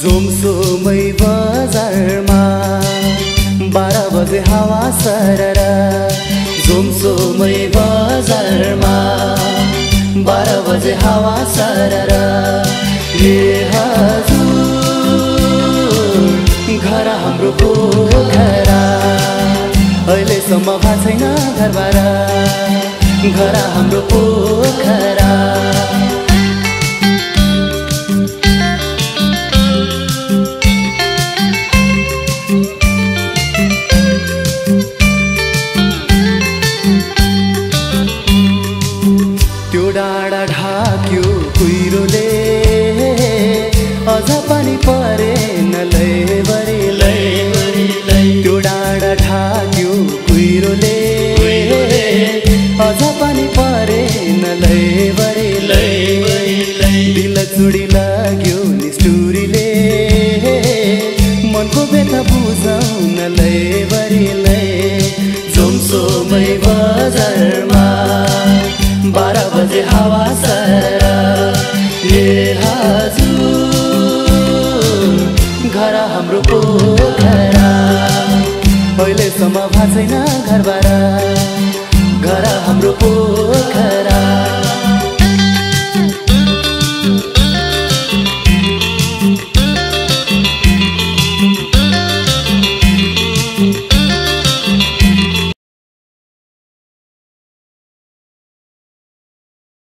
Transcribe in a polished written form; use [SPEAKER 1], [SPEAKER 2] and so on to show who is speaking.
[SPEAKER 1] जोमसोमै बजारमा 12 बजे हावा सरर जोमसोमै बजारमा 12 बजे हावा सरर ए हजुर घर हाम्रो पोखरा अहिलेसम्म भएको छैन घरबार घर हाम्रो पोखरा डाँडा ढाक्यो कुहिरोले अझ पनि परेन लैबरी त्यो डाँडा ढाक्यो कुहिरोले अझ पनि परेन लैबरी दिल चुडी लाग्यो निष्ठुरीले मनको व्यथा बुझाउन लैबरी जोमसोमै बजारमा 12 बजे हावा सरर ए हजुर घर हाम्रो पोखरा अहिलेसम्म भएको छैन घरबार